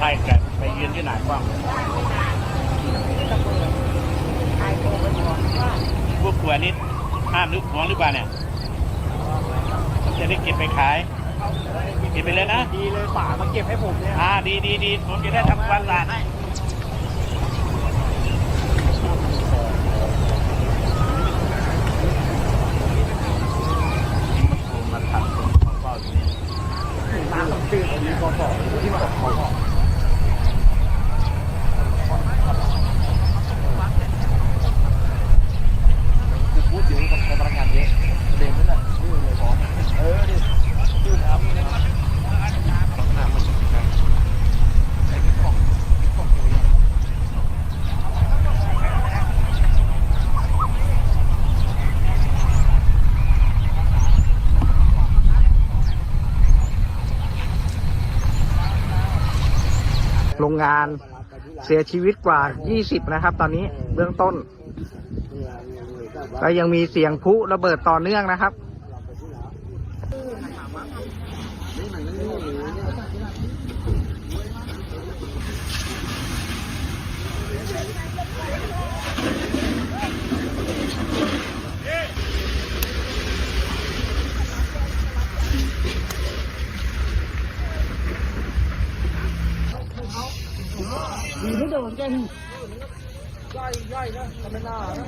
ถ่ายกันไปยืนที่ไหนบ้างพวกขวดนี้ห้ามหรือหวงหรือเปล่าเนี่ยจะได้เก็บไปขายเก็บไปเลยนะดีเลยป่ามาเก็บให้ผมเนี่ยดีผมจะได้ทำความสะอาดให้มาทำของเฝ้าอยู่นี่ตามผมตื่นวันนี้พอบอกที่มาขอบอกพูดเยอะกับพนักงานเยอะเด่นนั่นแหละนี่เลยพอดิชื่อน้ำน้ำมันไอ้ของโรงงานเสียชีวิตกว่า20นะครับตอนนี้เบื้องต้นก็ยังมีเสียงพลุระเบิดต่อเนื่องนะครับดีไม่โดนแกนี่ย่อยนะทำไม่น่านะ